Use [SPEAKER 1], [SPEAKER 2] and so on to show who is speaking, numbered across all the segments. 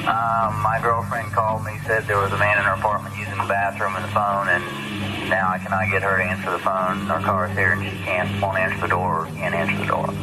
[SPEAKER 1] My girlfriend called me, said there was a man in her apartment using the bathroom and the phone, and now I cannot get her to answer the phone. Our car's here and she won't answer the door or can't answer the door.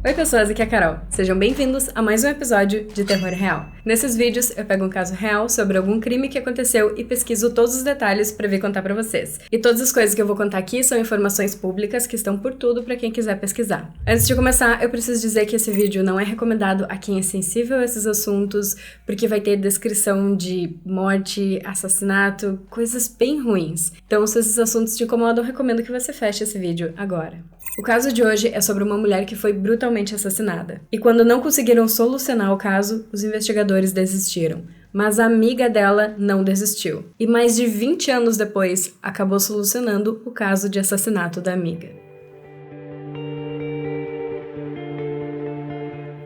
[SPEAKER 2] Oi pessoas, aqui é a Carol. Sejam bem-vindos a mais um episódio de Terror Real. Nesses vídeos eu pego um caso real sobre algum crime que aconteceu e pesquiso todos os detalhes pra vir contar pra vocês. E todas as coisas que eu vou contar aqui são informações públicas que estão por tudo pra quem quiser pesquisar. Antes de começar, eu preciso dizer que esse vídeo não é recomendado a quem é sensível a esses assuntos, porque vai ter descrição de morte, assassinato, coisas bem ruins. Então, se esses assuntos te incomodam, eu recomendo que você feche esse vídeo agora. O caso de hoje é sobre uma mulher que foi brutalmente assassinada. E quando não conseguiram solucionar o caso, os investigadores desistiram. Mas a amiga dela não desistiu. E mais de 20 anos depois, acabou solucionando o caso de assassinato da amiga.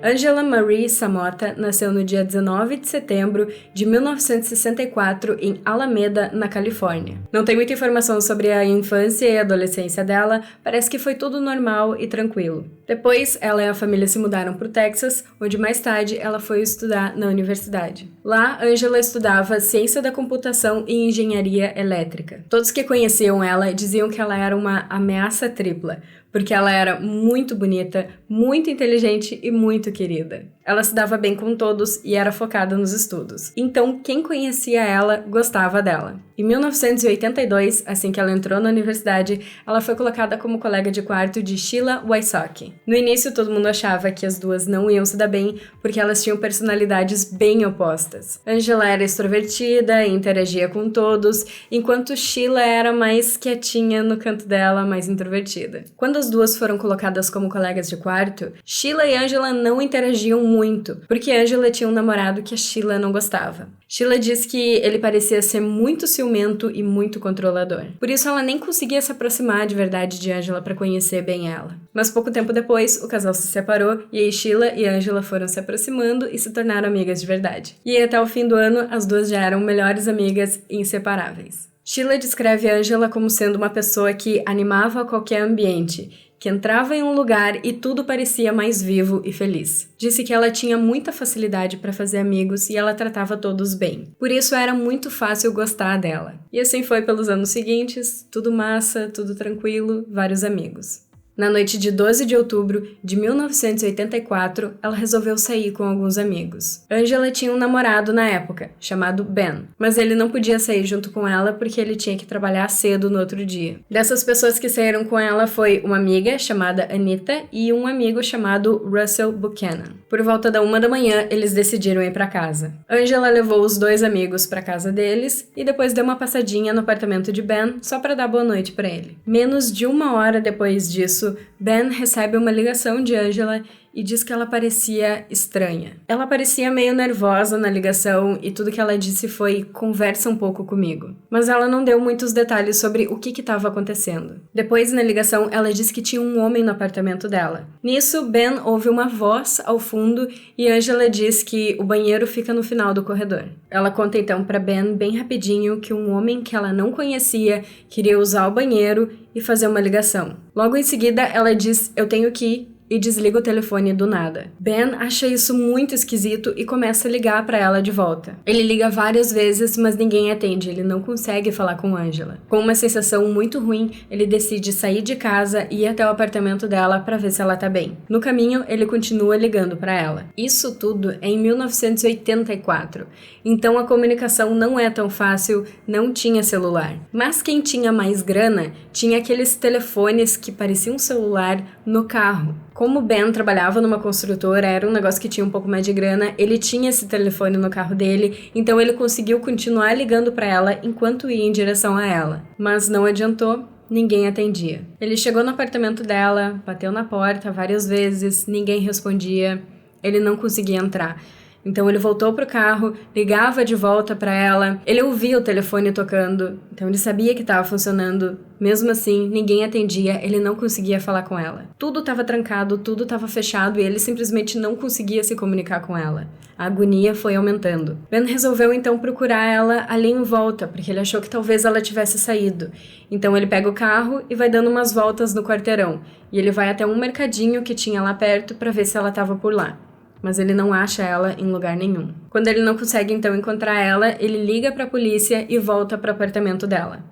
[SPEAKER 2] Angela Marie Samota nasceu no dia 19 de setembro de 1964 em Alameda, na Califórnia. Não tem muita informação sobre a infância e a adolescência dela, parece que foi tudo normal e tranquilo. Depois, ela e a família se mudaram para o Texas, onde mais tarde ela foi estudar na universidade. Lá, Angela estudava ciência da computação e engenharia elétrica. Todos que conheciam ela diziam que ela era uma ameaça tripla, porque ela era muito bonita, muito inteligente e muito querida. Ela se dava bem com todos e era focada nos estudos. Então, quem conhecia ela gostava dela. Em 1982, assim que ela entrou na universidade, ela foi colocada como colega de quarto de Sheila Wysocki. No início, todo mundo achava que as duas não iam se dar bem, porque elas tinham personalidades bem opostas. Angela era extrovertida e interagia com todos, enquanto Sheila era mais quietinha no canto dela, mais introvertida. Quando as duas foram colocadas como colegas de quarto, Sheila e Angela não interagiam muito, porque Angela tinha um namorado que a Sheila não gostava. Sheila diz que ele parecia ser muito ciumento e muito controlador. Por isso ela nem conseguia se aproximar de verdade de Angela para conhecer bem ela. Mas pouco tempo depois, o casal se separou e aí Sheila e Angela foram se aproximando e se tornaram amigas de verdade. E até o fim do ano, as duas já eram melhores amigas e inseparáveis. Sheila descreve Angela como sendo uma pessoa que animava qualquer ambiente, que entrava em um lugar e tudo parecia mais vivo e feliz. Disse que ela tinha muita facilidade para fazer amigos e ela tratava todos bem. Por isso era muito fácil gostar dela. E assim foi pelos anos seguintes, tudo massa, tudo tranquilo, vários amigos. Na noite de 12 de outubro de 1984, ela resolveu sair com alguns amigos. Angela tinha um namorado na época, chamado Ben, mas ele não podia sair junto com ela porque ele tinha que trabalhar cedo no outro dia. Dessas pessoas que saíram com ela foi uma amiga chamada Anita e um amigo chamado Russell Buchanan. Por volta da 1 da manhã, eles decidiram ir para casa. Angela levou os dois amigos para casa deles e depois deu uma passadinha no apartamento de Ben só para dar boa noite para ele. Menos de uma hora depois disso, Ben recebe uma ligação de Angela e diz que ela parecia estranha. Ela parecia meio nervosa na ligação e tudo que ela disse foi "conversa um pouco comigo". Mas ela não deu muitos detalhes sobre o que estava acontecendo. Depois, na ligação, ela disse que tinha um homem no apartamento dela. Nisso, Ben ouve uma voz ao fundo e Angela diz que o banheiro fica no final do corredor. Ela conta então para Ben bem rapidinho que um homem que ela não conhecia queria usar o banheiro e fazer uma ligação. Logo em seguida, ela diz "eu tenho que ir", e desliga o telefone do nada. Ben acha isso muito esquisito e começa a ligar para ela de volta. Ele liga várias vezes, mas ninguém atende, ele não consegue falar com Angela. Com uma sensação muito ruim, ele decide sair de casa e ir até o apartamento dela para ver se ela tá bem. No caminho, ele continua ligando para ela. Isso tudo é em 1984, então a comunicação não é tão fácil, não tinha celular. Mas quem tinha mais grana, tinha aqueles telefones que pareciam um celular no carro. Como Ben trabalhava numa construtora, era um negócio que tinha um pouco mais de grana, ele tinha esse telefone no carro dele, então ele conseguiu continuar ligando para ela enquanto ia em direção a ela. Mas não adiantou, ninguém atendia. Ele chegou no apartamento dela, bateu na porta várias vezes, ninguém respondia, ele não conseguia entrar. Então ele voltou pro carro, ligava de volta para ela, ele ouvia o telefone tocando, então ele sabia que estava funcionando. Mesmo assim, ninguém atendia, ele não conseguia falar com ela. Tudo estava trancado, tudo estava fechado e ele simplesmente não conseguia se comunicar com ela. A agonia foi aumentando. Ben resolveu então procurar ela ali em volta, porque ele achou que talvez ela tivesse saído. Então ele pega o carro e vai dando umas voltas no quarteirão, e ele vai até um mercadinho que tinha lá perto para ver se ela estava por lá. Mas ele não acha ela em lugar nenhum. Quando ele não consegue então encontrar ela, ele liga para a polícia e volta para o apartamento dela.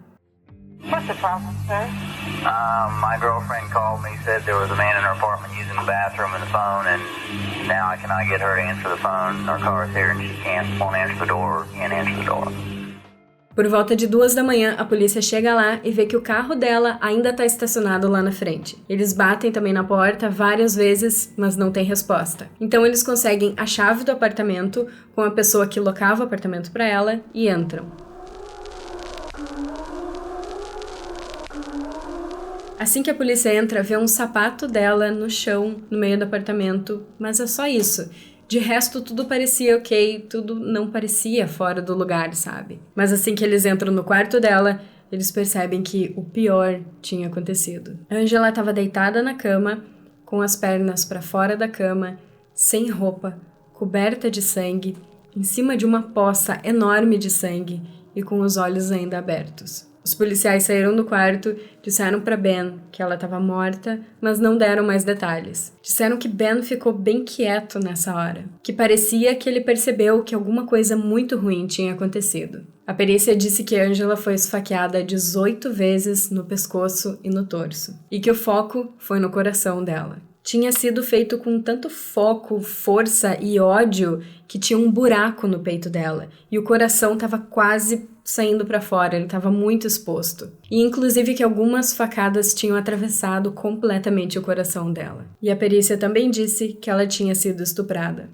[SPEAKER 3] What's the problem, sir?
[SPEAKER 1] My girlfriend called me, said there was a man in her apartment using the bathroom and the phone, and now I cannot get her to answer the phone. Our car's here and she won't answer the door, can't answer the door.
[SPEAKER 2] Por volta de 2 da manhã, a polícia chega lá e vê que o carro dela ainda está estacionado lá na frente. Eles batem também na porta várias vezes, mas não tem resposta. Então eles conseguem a chave do apartamento com a pessoa que locava o apartamento para ela e entram. Assim que a polícia entra, vê um sapato dela no chão, no meio do apartamento, mas é só isso. De resto, tudo parecia ok, tudo não parecia fora do lugar, sabe? Mas assim que eles entram no quarto dela, eles percebem que o pior tinha acontecido. A Angela estava deitada na cama, com as pernas para fora da cama, sem roupa, coberta de sangue, em cima de uma poça enorme de sangue e com os olhos ainda abertos. Os policiais saíram do quarto, disseram para Ben que ela estava morta, mas não deram mais detalhes. Disseram que Ben ficou bem quieto nessa hora, que parecia que ele percebeu que alguma coisa muito ruim tinha acontecido. A perícia disse que Angela foi esfaqueada 18 vezes no pescoço e no torso, e que o foco foi no coração dela. Tinha sido feito com tanto foco, força e ódio que tinha um buraco no peito dela, e o coração estava quase saindo para fora, ele estava muito exposto. E inclusive que algumas facadas tinham atravessado completamente o coração dela. E a perícia também disse que ela tinha sido estuprada.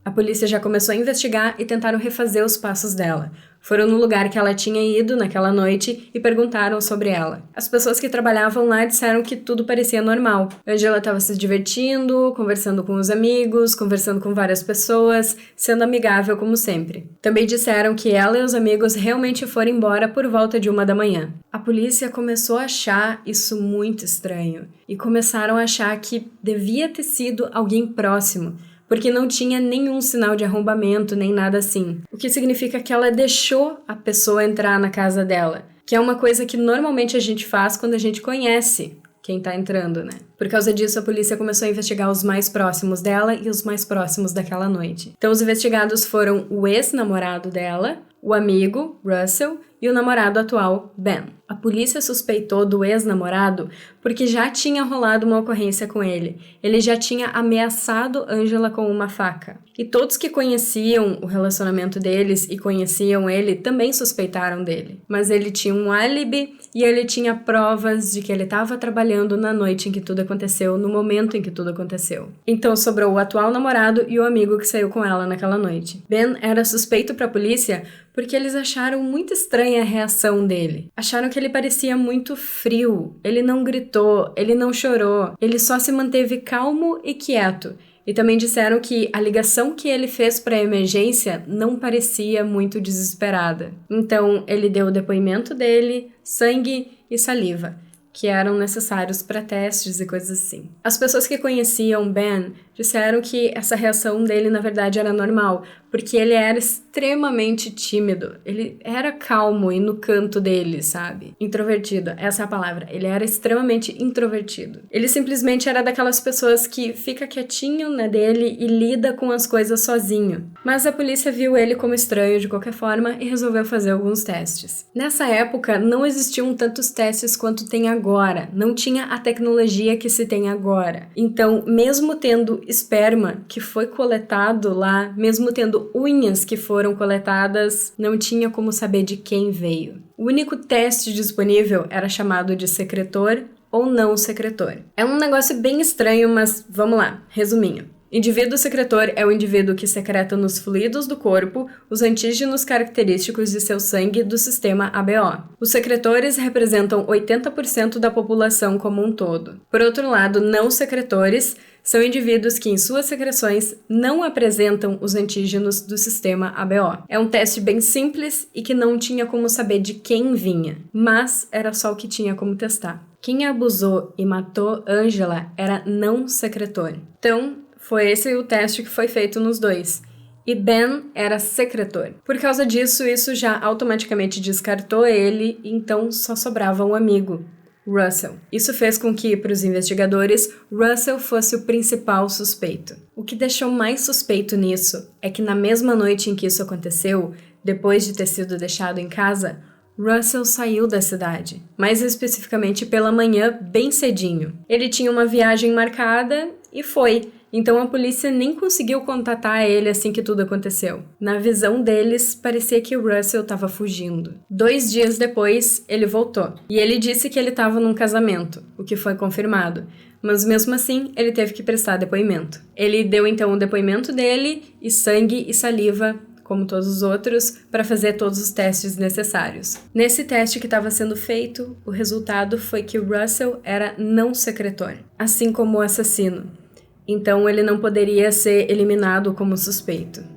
[SPEAKER 2] A polícia já começou a investigar e tentaram refazer os passos dela. Foram no lugar que ela tinha ido naquela noite e perguntaram sobre ela. As pessoas que trabalhavam lá disseram que tudo parecia normal. Angela estava se divertindo, conversando com os amigos, conversando com várias pessoas, sendo amigável como sempre. Também disseram que ela e os amigos realmente foram embora por volta de 1 da manhã. A polícia começou a achar isso muito estranho e começaram a achar que devia ter sido alguém próximo, porque não tinha nenhum sinal de arrombamento nem nada assim. O que significa que ela deixou a pessoa entrar na casa dela, que é uma coisa que normalmente a gente faz quando a gente conhece quem tá entrando, né? Por causa disso, a polícia começou a investigar os mais próximos dela e os mais próximos daquela noite. Então, os investigados foram o ex-namorado dela, o amigo, Russell, e o namorado atual, Ben. A polícia suspeitou do ex-namorado porque já tinha rolado uma ocorrência com ele. Ele já tinha ameaçado Angela com uma faca. E todos que conheciam o relacionamento deles e conheciam ele também suspeitaram dele. Mas ele tinha um álibi e ele tinha provas de que ele estava trabalhando na noite em que tudo aconteceu, no momento em que tudo aconteceu. Então sobrou o atual namorado e o amigo que saiu com ela naquela noite. Ben era suspeito para a polícia porque eles acharam muito estranha a reação dele. Acharam que ele parecia muito frio, ele não gritou, ele não chorou, ele só se manteve calmo e quieto. E também disseram que a ligação que ele fez para a emergência não parecia muito desesperada. Então, ele deu o depoimento dele, sangue e saliva, que eram necessários para testes e coisas assim. As pessoas que conheciam Ben disseram que essa reação dele, na verdade, era normal, porque ele era extremamente tímido. Ele era calmo e no canto dele, sabe? Introvertido, essa é a palavra. Ele era extremamente introvertido. Ele simplesmente era daquelas pessoas que fica quietinho na dele e lida com as coisas sozinho. Mas a polícia viu ele como estranho de qualquer forma e resolveu fazer alguns testes. Nessa época, não existiam tantos testes quanto tem agora. Não tinha a tecnologia que se tem agora. Então, mesmo tendo esperma que foi coletado lá, mesmo tendo unhas que foram coletadas, não tinha como saber de quem veio. O único teste disponível era chamado de secretor ou não secretor. É um negócio bem estranho, mas vamos lá, resuminho. Indivíduo secretor é o indivíduo que secreta nos fluidos do corpo os antígenos característicos de seu sangue do sistema ABO. Os secretores representam 80% da população como um todo. Por outro lado, não secretores são indivíduos que em suas secreções não apresentam os antígenos do sistema ABO. É um teste bem simples e que não tinha como saber de quem vinha, mas era só o que tinha como testar. Quem abusou e matou Angela era não secretor. Então, foi esse o teste que foi feito nos dois. E Ben era secretor. Por causa disso, isso já automaticamente descartou ele, então só sobrava um amigo, Russell. Isso fez com que, para os investigadores, Russell fosse o principal suspeito. O que deixou mais suspeito nisso é que na mesma noite em que isso aconteceu, depois de ter sido deixado em casa, Russell saiu da cidade, mais especificamente pela manhã, bem cedinho. Ele tinha uma viagem marcada e foi. Então a polícia nem conseguiu contatar ele assim que tudo aconteceu. Na visão deles, parecia que o Russell estava fugindo. 2 dias depois, ele voltou. E ele disse que ele estava num casamento, o que foi confirmado. Mas mesmo assim, ele teve que prestar depoimento. Ele deu então o depoimento dele e sangue e saliva, como todos os outros, para fazer todos os testes necessários. Nesse teste que estava sendo feito, o resultado foi que o Russell era não secretor, assim como o assassino. Então ele não poderia ser eliminado como suspeito.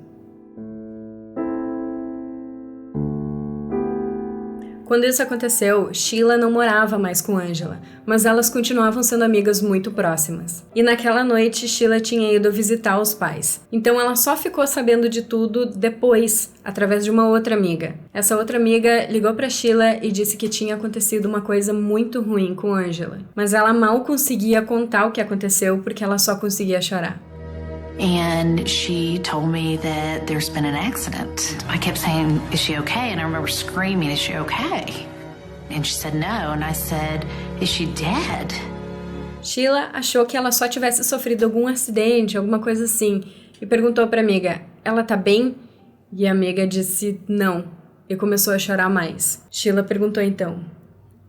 [SPEAKER 2] Quando isso aconteceu, Sheila não morava mais com Angela, mas elas continuavam sendo amigas muito próximas. E naquela noite, Sheila tinha ido visitar os pais. Então ela só ficou sabendo de tudo depois, através de uma outra amiga. Essa outra amiga ligou para Sheila e disse que tinha acontecido uma coisa muito ruim com Angela. Mas ela mal conseguia contar o que aconteceu porque ela só conseguia chorar.
[SPEAKER 4] And she told me that there's been an accident. I kept saying, is she okay? And I remember screaming, is she okay? And she said no, and I said, is she dead?
[SPEAKER 2] Sheila achou que ela só tivesse sofrido algum acidente, alguma coisa assim, e perguntou pra amiga, ela tá bem? E a amiga disse não, e começou a chorar mais. Sheila perguntou então,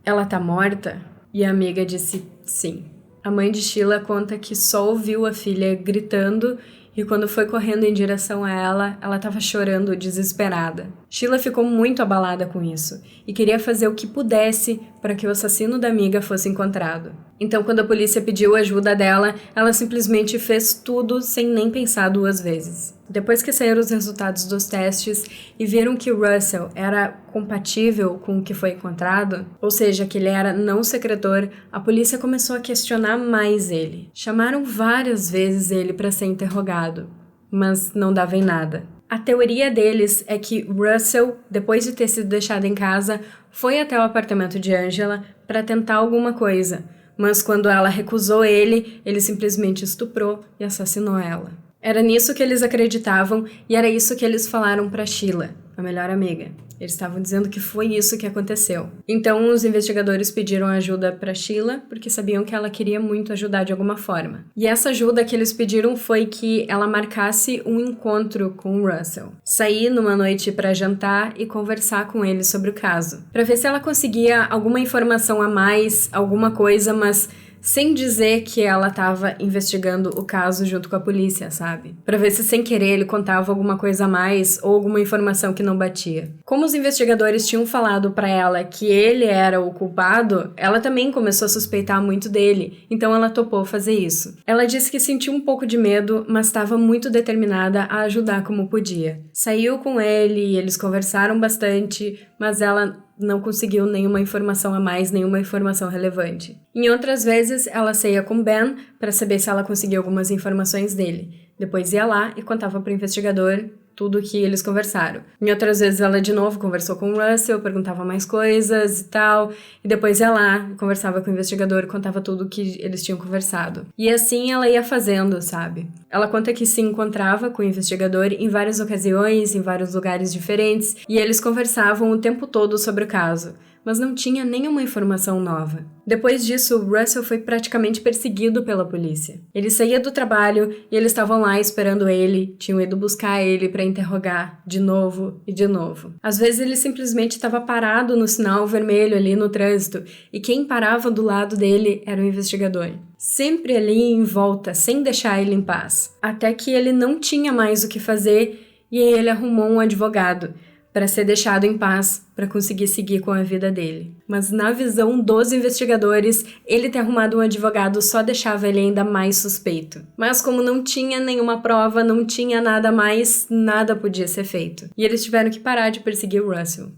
[SPEAKER 2] ela tá morta? E a amiga disse sim. A mãe de Sheila conta que só ouviu a filha gritando e quando foi correndo em direção a ela estava chorando desesperada. Sheila ficou muito abalada com isso e queria fazer o que pudesse para que o assassino da amiga fosse encontrado. Então, quando a polícia pediu ajuda dela, ela simplesmente fez tudo sem nem pensar 2 vezes. Depois que saíram os resultados dos testes e viram que Russell era compatível com o que foi encontrado, ou seja, que ele era não secretor, a polícia começou a questionar mais ele. Chamaram várias vezes ele para ser interrogado, mas não dava em nada. A teoria deles é que Russell, depois de ter sido deixado em casa, foi até o apartamento de Angela para tentar alguma coisa, mas quando ela recusou ele simplesmente estuprou e assassinou ela. Era nisso que eles acreditavam e era isso que eles falaram para Sheila, a melhor amiga. Eles estavam dizendo que foi isso que aconteceu. Então, os investigadores pediram ajuda para Sheila, porque sabiam que ela queria muito ajudar de alguma forma. E essa ajuda que eles pediram foi que ela marcasse um encontro com o Russell. Sair numa noite para jantar e conversar com ele sobre o caso. Para ver se ela conseguia alguma informação a mais, alguma coisa, mas sem dizer que ela estava investigando o caso junto com a polícia, sabe? Pra ver se sem querer ele contava alguma coisa a mais ou alguma informação que não batia. Como os investigadores tinham falado pra ela que ele era o culpado, ela também começou a suspeitar muito dele, então ela topou fazer isso. Ela disse que sentiu um pouco de medo, mas estava muito determinada a ajudar como podia. Saiu com ele e eles conversaram bastante, mas ela não conseguiu nenhuma informação a mais, nenhuma informação relevante. Em outras vezes, ela saía com Ben para saber se ela conseguia algumas informações dele. Depois ia lá e contava para o investigador tudo o que eles conversaram. Em outras vezes, ela de novo conversou com o Russell, perguntava mais coisas e tal, e depois ia lá, conversava com o investigador, contava tudo o que eles tinham conversado. E assim ela ia fazendo, sabe? Ela conta que se encontrava com o investigador em várias ocasiões, em vários lugares diferentes, e eles conversavam o tempo todo sobre o caso, mas não tinha nenhuma informação nova. Depois disso, Russell foi praticamente perseguido pela polícia. Ele saía do trabalho e eles estavam lá esperando ele, tinham ido buscar ele para interrogar de novo e de novo. Às vezes ele simplesmente estava parado no sinal vermelho ali no trânsito e quem parava do lado dele era o investigador. sempre ali em volta, sem deixar ele em paz. Até que ele não tinha mais o que fazer e aí ele arrumou um advogado para ser deixado em paz, para conseguir seguir com a vida dele. Mas na visão dos investigadores, ele ter arrumado um advogado só deixava ele ainda mais suspeito. Mas como não tinha nenhuma prova, não tinha nada mais, nada podia ser feito. E eles tiveram que parar de perseguir o Russell.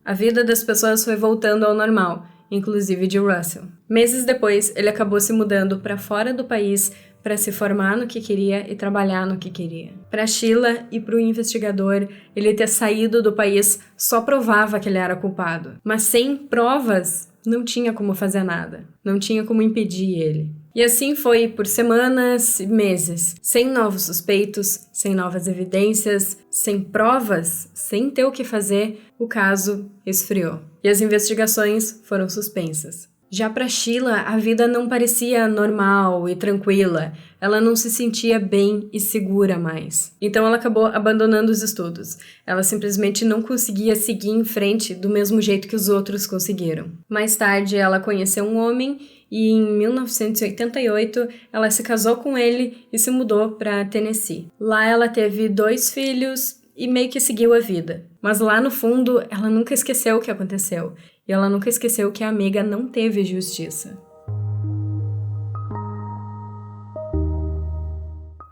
[SPEAKER 2] A vida das pessoas foi voltando ao normal, inclusive de Russell. Meses depois, ele acabou se mudando para fora do país para se formar no que queria e trabalhar no que queria. Para Sheila e para o investigador, ele ter saído do país só provava que ele era culpado. Mas sem provas, não tinha como fazer nada. Não tinha como impedir ele. E assim foi por semanas e meses, sem novos suspeitos, sem novas evidências, sem provas, sem ter o que fazer, o caso esfriou. E as investigações foram suspensas. Já para Sheila, a vida não parecia normal e tranquila. Ela não se sentia bem e segura mais. Então ela acabou abandonando os estudos. Ela simplesmente não conseguia seguir em frente do mesmo jeito que os outros conseguiram. Mais tarde, ela conheceu um homem e em 1988 ela se casou com ele e se mudou para Tennessee. Lá ela teve 2 filhos e meio que seguiu a vida. Mas lá no fundo, ela nunca esqueceu o que aconteceu. E ela nunca esqueceu que a amiga não teve justiça.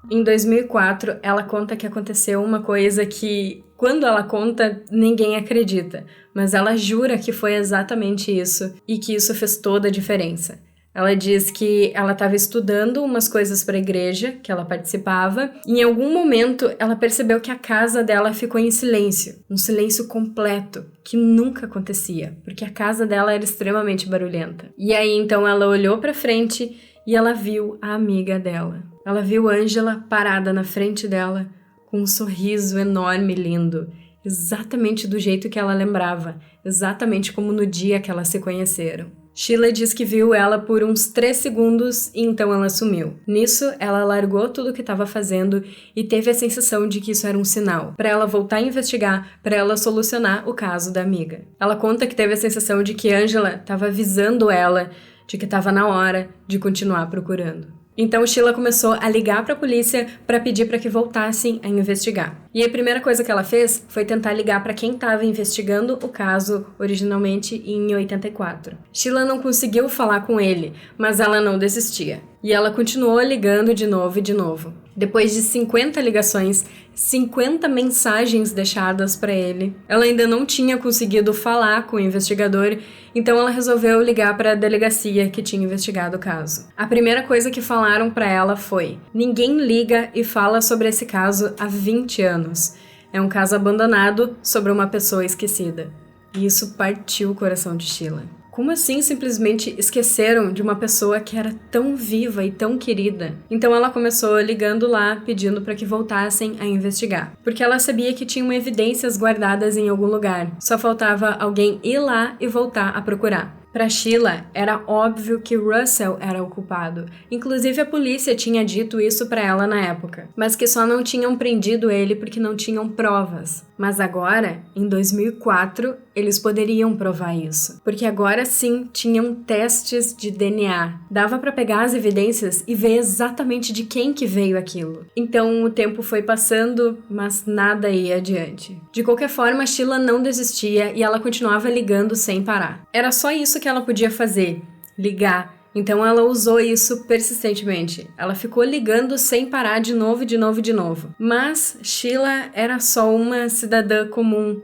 [SPEAKER 2] Em 2004, ela conta que aconteceu uma coisa que, quando ela conta, ninguém acredita. Mas ela jura que foi exatamente isso e que isso fez toda a diferença. Ela diz que ela estava estudando umas coisas para a igreja, que ela participava, e em algum momento ela percebeu que a casa dela ficou em silêncio. Um silêncio completo, que nunca acontecia, porque a casa dela era extremamente barulhenta. E aí então ela olhou para frente e ela viu a amiga dela. Ela viu Angela parada na frente dela, com um sorriso enorme e lindo, exatamente do jeito que ela lembrava, exatamente como no dia que elas se conheceram. Sheila diz que viu ela por uns 3 segundos e então ela sumiu. Nisso, ela largou tudo o que estava fazendo e teve a sensação de que isso era um sinal, para ela voltar a investigar, para ela solucionar o caso da amiga. Ela conta que teve a sensação de que Angela estava avisando ela de que estava na hora de continuar procurando. Então Sheila começou a ligar para a polícia para pedir para que voltassem a investigar. E a primeira coisa que ela fez foi tentar ligar para quem estava investigando o caso originalmente em 84. Sheila não conseguiu falar com ele, mas ela não desistia. E ela continuou ligando de novo e de novo. Depois de 50 ligações, 50 mensagens deixadas para ele, ela ainda não tinha conseguido falar com o investigador, então ela resolveu ligar para a delegacia que tinha investigado o caso. A primeira coisa que falaram para ela foi: ninguém liga e fala sobre esse caso há 20 anos. É um caso abandonado sobre uma pessoa esquecida. E isso partiu o coração de Sheila. Como assim simplesmente esqueceram de uma pessoa que era tão viva e tão querida? Então ela começou ligando lá, pedindo para que voltassem a investigar. Porque ela sabia que tinham evidências guardadas em algum lugar. Só faltava alguém ir lá e voltar a procurar. Para Sheila, era óbvio que Russell era o culpado. Inclusive a polícia tinha dito isso para ela na época. Mas que só não tinham prendido ele porque não tinham provas. Mas agora, em 2004, eles poderiam provar isso. Porque agora sim tinham testes de DNA. Dava para pegar as evidências e ver exatamente de quem que veio aquilo. Então o tempo foi passando, mas nada ia adiante. De qualquer forma, Sheila não desistia e ela continuava ligando sem parar. Era só isso que ela podia fazer, ligar. Então ela usou isso persistentemente. Ela ficou ligando sem parar de novo, de novo, de novo. Mas Sheila era só uma cidadã comum.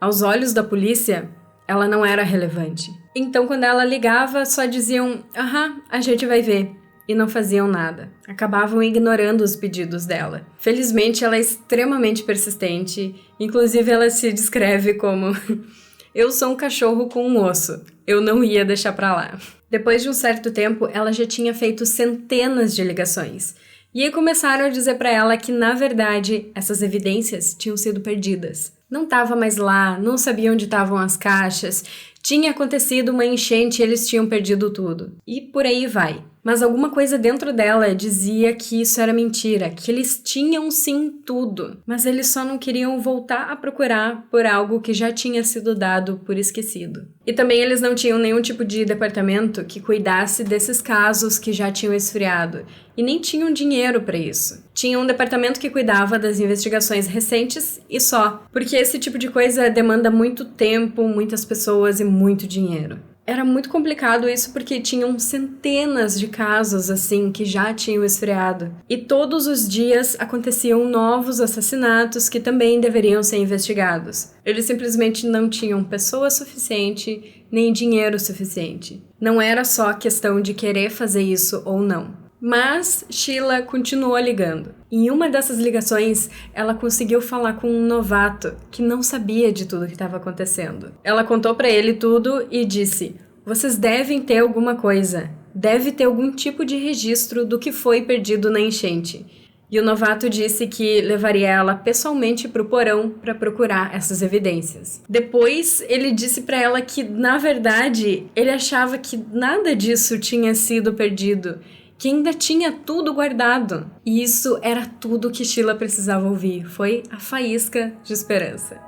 [SPEAKER 2] Aos olhos da polícia, ela não era relevante. Então quando ela ligava, só diziam: "Aham, a gente vai ver." E não faziam nada. Acabavam ignorando os pedidos dela. Felizmente, ela é extremamente persistente. Inclusive, ela se descreve como: "Eu sou um cachorro com um osso. Eu não ia deixar pra lá." Depois de um certo tempo, ela já tinha feito centenas de ligações. E aí começaram a dizer pra ela que, na verdade, essas evidências tinham sido perdidas. Não estava mais lá, não sabia onde estavam as caixas, Tinha acontecido uma enchente e eles tinham perdido tudo. E por aí vai. Mas alguma coisa dentro dela dizia que isso era mentira, que eles tinham sim tudo, mas eles só não queriam voltar a procurar por algo que já tinha sido dado por esquecido. E também eles não tinham nenhum tipo de departamento que cuidasse desses casos que já tinham esfriado, e nem tinham dinheiro para isso. Tinha um departamento que cuidava das investigações recentes e só, porque esse tipo de coisa demanda muito tempo, muitas pessoas e muito dinheiro. Era muito complicado isso porque tinham centenas de casos assim que já tinham esfriado. E todos os dias aconteciam novos assassinatos que também deveriam ser investigados. Eles simplesmente não tinham pessoa suficiente nem dinheiro suficiente. Não era só questão de querer fazer isso ou não. Mas Sheila continuou ligando. Em uma dessas ligações, ela conseguiu falar com um novato que não sabia de tudo que estava acontecendo. Ela contou para ele tudo e disse: "Vocês devem ter alguma coisa. Deve ter algum tipo de registro do que foi perdido na enchente." E o novato disse que levaria ela pessoalmente para o porão para procurar essas evidências. Depois, ele disse para ela que, na verdade, ele achava que nada disso tinha sido perdido, que ainda tinha tudo guardado. E isso era tudo que Sheila precisava ouvir. Foi a faísca de esperança.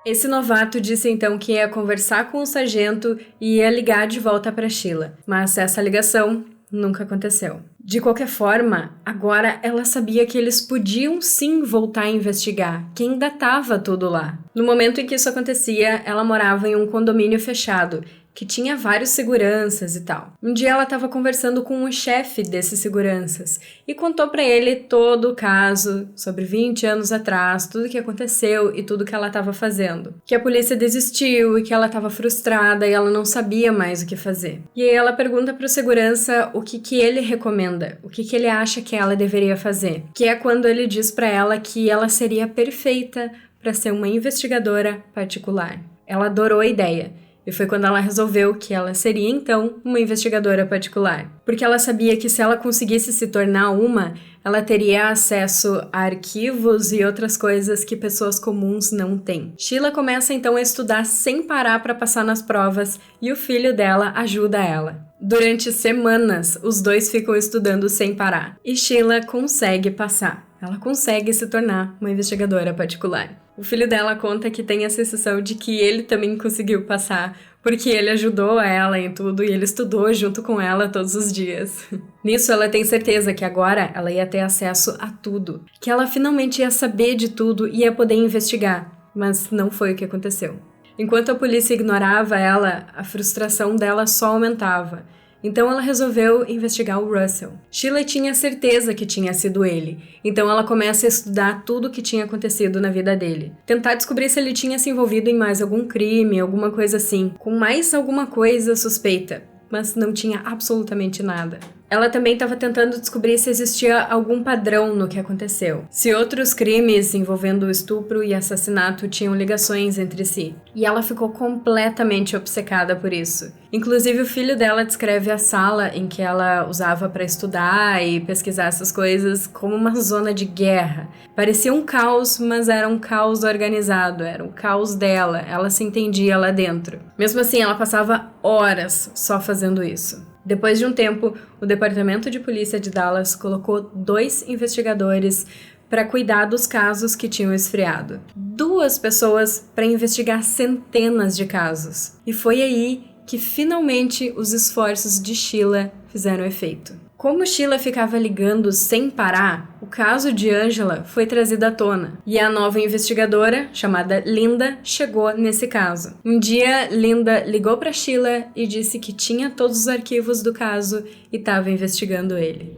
[SPEAKER 2] Esse novato disse então que ia conversar com o sargento e ia ligar de volta para Sheila. Mas essa ligação nunca aconteceu. De qualquer forma, agora ela sabia que eles podiam sim voltar a investigar, que ainda estava tudo lá. No momento em que isso acontecia, ela morava em um condomínio fechado, que tinha vários seguranças e tal. Um dia ela estava conversando com o chefe desses seguranças e contou para ele todo o caso, sobre 20 anos atrás, tudo o que aconteceu e tudo o que ela estava fazendo. Que a polícia desistiu e que ela estava frustrada e ela não sabia mais o que fazer. E aí ela pergunta para o segurança o que ele recomenda, o que ele acha que ela deveria fazer. Que é quando ele diz para ela que ela seria perfeita para ser uma investigadora particular. Ela adorou a ideia. E foi quando ela resolveu que ela seria, então, uma investigadora particular. Porque ela sabia que se ela conseguisse se tornar uma, ela teria acesso a arquivos e outras coisas que pessoas comuns não têm. Sheila começa, então, a estudar sem parar para passar nas provas e o filho dela ajuda ela. Durante semanas, os dois ficam estudando sem parar. E Sheila consegue passar. Ela consegue se tornar uma investigadora particular. O filho dela conta que tem a sensação de que ele também conseguiu passar, porque ele ajudou ela em tudo e ele estudou junto com ela todos os dias. Nisso, ela tem certeza que agora ela ia ter acesso a tudo, que ela finalmente ia saber de tudo e ia poder investigar, mas não foi o que aconteceu. Enquanto a polícia ignorava ela, a frustração dela só aumentava. Então ela resolveu investigar o Russell. Sheila tinha certeza que tinha sido ele, então ela começa a estudar tudo o que tinha acontecido na vida dele. Tentar descobrir se ele tinha se envolvido em mais algum crime, alguma coisa assim, com mais alguma coisa suspeita, mas não tinha absolutamente nada. Ela também estava tentando descobrir se existia algum padrão no que aconteceu, se outros crimes envolvendo estupro e assassinato tinham ligações entre si. E ela ficou completamente obcecada por isso. Inclusive, o filho dela descreve a sala em que ela usava para estudar e pesquisar essas coisas como uma zona de guerra. Parecia um caos, mas era um caos organizado, era um caos dela, ela se entendia lá dentro. Mesmo assim, ela passava horas só fazendo isso. Depois de um tempo, o Departamento de Polícia de Dallas colocou 2 investigadores para cuidar dos casos que tinham esfriado. 2 pessoas para investigar centenas de casos. E foi aí que finalmente os esforços de Sheila fizeram efeito. Como Sheila ficava ligando sem parar, o caso de Angela foi trazido à tona. E a nova investigadora, chamada Linda, chegou nesse caso. Um dia, Linda ligou para Sheila e disse que tinha todos os arquivos do caso e estava investigando ele.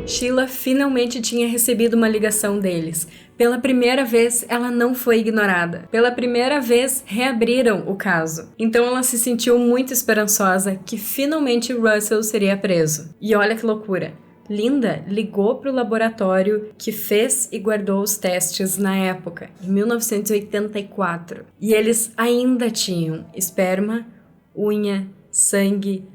[SPEAKER 2] Sheila finalmente tinha recebido uma ligação deles. Pela primeira vez, ela não foi ignorada. Pela primeira vez, reabriram o caso. Então ela se sentiu muito esperançosa que finalmente Russell seria preso. E olha que loucura! Linda ligou para o laboratório que fez e guardou os testes na época, em 1984. E eles ainda tinham esperma, unha, sangue,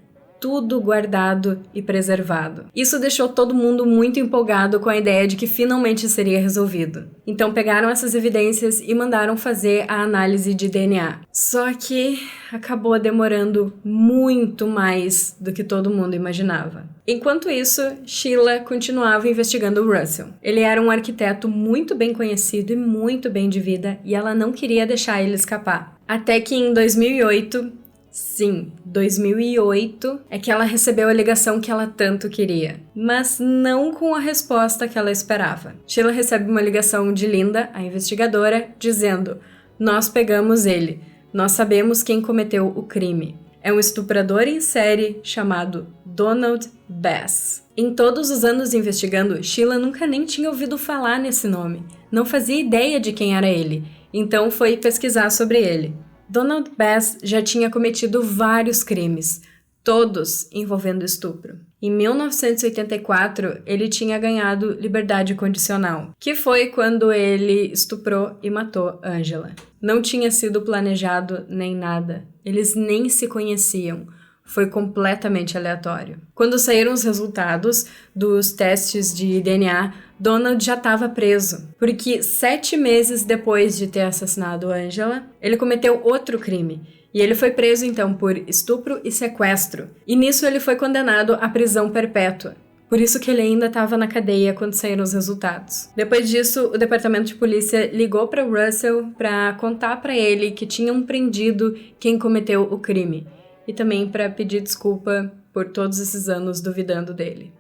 [SPEAKER 2] tudo guardado e preservado. Isso deixou todo mundo muito empolgado com a ideia de que finalmente seria resolvido. Então pegaram essas evidências e mandaram fazer a análise de DNA. Só que acabou demorando muito mais do que todo mundo imaginava. Enquanto isso, Sheila continuava investigando o Russell. Ele era um arquiteto muito bem conhecido e muito bem de vida, e ela não queria deixar ele escapar. Até que em 2008, sim, 2008, é que ela recebeu a ligação que ela tanto queria, mas não com a resposta que ela esperava. Sheila recebe uma ligação de Linda, a investigadora, dizendo: "Nós pegamos ele. Nós sabemos quem cometeu o crime. É um estuprador em série chamado Donald Bass." Em todos os anos investigando, Sheila nunca nem tinha ouvido falar nesse nome. Não fazia ideia de quem era ele, então foi pesquisar sobre ele. Donald Bass já tinha cometido vários crimes, todos envolvendo estupro. Em 1984, ele tinha ganhado liberdade condicional, que foi quando ele estuprou e matou Angela. Não tinha sido planejado nem nada. Eles nem se conheciam. Foi completamente aleatório. Quando saíram os resultados dos testes de DNA, Donald já estava preso, porque 7 meses depois de ter assassinado Angela, ele cometeu outro crime. E ele foi preso, então, por estupro e sequestro. E nisso ele foi condenado à prisão perpétua. Por isso que ele ainda estava na cadeia quando saíram os resultados. Depois disso, o departamento de polícia ligou para Russell para contar para ele que tinham prendido quem cometeu o crime. E também para pedir desculpa por todos esses anos duvidando dele.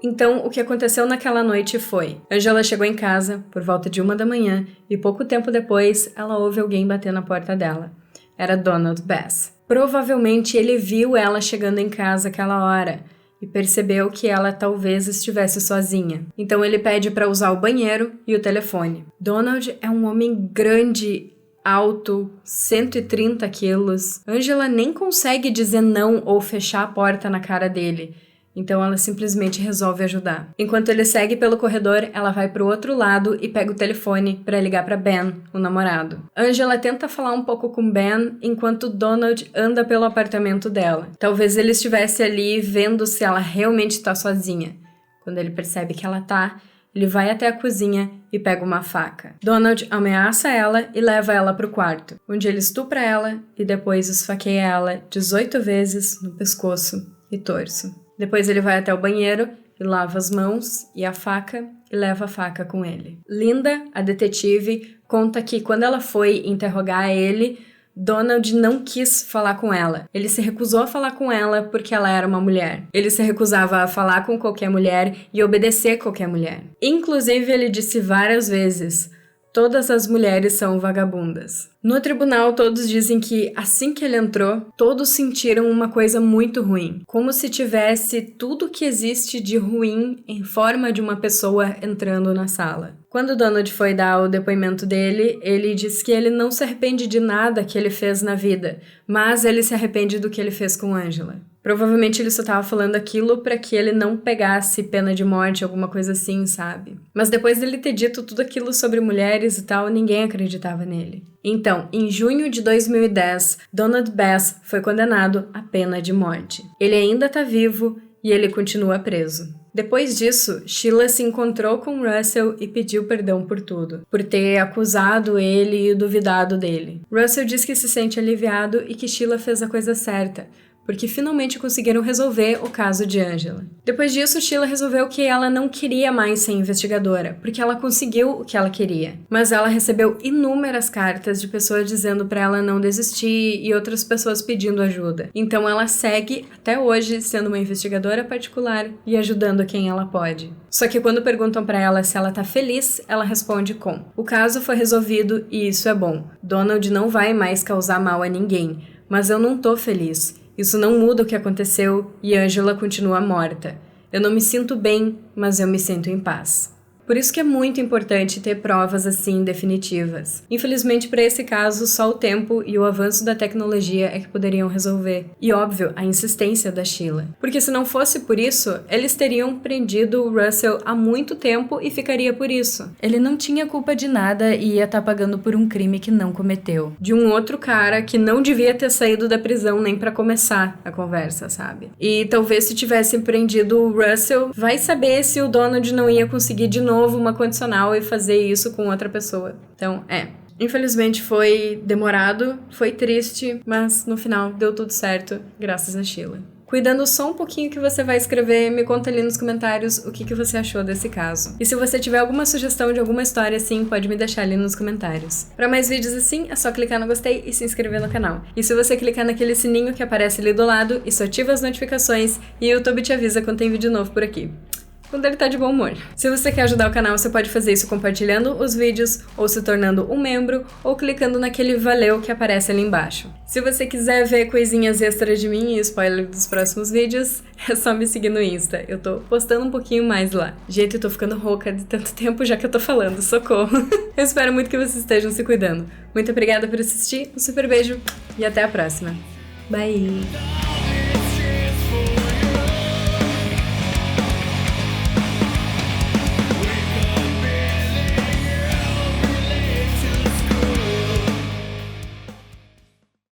[SPEAKER 2] Então, o que aconteceu naquela noite foi: Angela chegou em casa por volta de 1 da manhã e pouco tempo depois ela ouve alguém bater na porta dela. Era Donald Bass. Provavelmente ele viu ela chegando em casa aquela hora e percebeu que ela talvez estivesse sozinha. Então ele pede para usar o banheiro e o telefone. Donald é um homem grande, alto, 130 quilos. Angela nem consegue dizer não ou fechar a porta na cara dele. Então ela simplesmente resolve ajudar. Enquanto ele segue pelo corredor, ela vai pro outro lado e pega o telefone para ligar para Ben, o namorado. Angela tenta falar um pouco com Ben enquanto Donald anda pelo apartamento dela. Talvez ele estivesse ali vendo se ela realmente está sozinha. Quando ele percebe que ela tá, ele vai até a cozinha e pega uma faca. Donald ameaça ela e leva ela pro quarto, onde ele estupra ela e depois esfaqueia ela 18 vezes no pescoço e torso. Depois ele vai até o banheiro e lava as mãos e a faca e leva a faca com ele. Linda, a detetive, conta que quando ela foi interrogar ele, Donald não quis falar com ela. Ele se recusou a falar com ela porque ela era uma mulher. Ele se recusava a falar com qualquer mulher e obedecer qualquer mulher. Inclusive, ele disse várias vezes: "Todas as mulheres são vagabundas." No tribunal, todos dizem que, assim que ele entrou, todos sentiram uma coisa muito ruim. Como se tivesse tudo que existe de ruim em forma de uma pessoa entrando na sala. Quando Donald foi dar o depoimento dele, ele disse que ele não se arrepende de nada que ele fez na vida, mas ele se arrepende do que ele fez com Angela. Provavelmente ele só estava falando aquilo para que ele não pegasse pena de morte, alguma coisa assim, sabe? Mas depois dele ter dito tudo aquilo sobre mulheres e tal, ninguém acreditava nele. Então, em junho de 2010, Donald Bass foi condenado à pena de morte. Ele ainda está vivo e ele continua preso. Depois disso, Sheila se encontrou com Russell e pediu perdão por tudo, por ter acusado ele e duvidado dele. Russell diz que se sente aliviado e que Sheila fez a coisa certa, porque finalmente conseguiram resolver o caso de Angela. Depois disso, Sheila resolveu que ela não queria mais ser investigadora, porque ela conseguiu o que ela queria. Mas ela recebeu inúmeras cartas de pessoas dizendo para ela não desistir e outras pessoas pedindo ajuda. Então ela segue até hoje sendo uma investigadora particular e ajudando quem ela pode. Só que quando perguntam para ela se ela tá feliz, ela responde com: "O caso foi resolvido e isso é bom. Donald não vai mais causar mal a ninguém, mas eu não tô feliz. Isso não muda o que aconteceu e Angela continua morta. Eu não me sinto bem, mas eu me sinto em paz." Por isso que é muito importante ter provas assim definitivas. Infelizmente, para esse caso, só o tempo e o avanço da tecnologia é que poderiam resolver. E óbvio, a insistência da Sheila. Porque se não fosse por isso, eles teriam prendido o Russell há muito tempo e ficaria por isso. Ele não tinha culpa de nada e ia estar pagando por um crime que não cometeu. De um outro cara que não devia ter saído da prisão nem pra começar a conversa, sabe? E talvez se tivesse prendido o Russell, vai saber se o Donald não ia conseguir de novo uma condicional e fazer isso com outra pessoa. Então, infelizmente foi demorado, foi triste, mas no final deu tudo certo, graças a Sheila. Cuidando só um pouquinho que você vai escrever, me conta ali nos comentários o que você achou desse caso. E se você tiver alguma sugestão de alguma história assim, pode me deixar ali nos comentários. Para mais vídeos assim, é só clicar no gostei e se inscrever no canal. E se você clicar naquele sininho que aparece ali do lado, isso ativa as notificações e o YouTube te avisa quando tem vídeo novo por aqui. Quando ele tá de bom humor. Se você quer ajudar o canal, você pode fazer isso compartilhando os vídeos, ou se tornando um membro, ou clicando naquele valeu que aparece ali embaixo. Se você quiser ver coisinhas extras de mim e spoiler dos próximos vídeos, é só me seguir no Insta. Eu tô postando um pouquinho mais lá. Gente, eu tô ficando rouca de tanto tempo já que eu tô falando, socorro. Eu espero muito que vocês estejam se cuidando. Muito obrigada por assistir, um super beijo e até a próxima. Bye!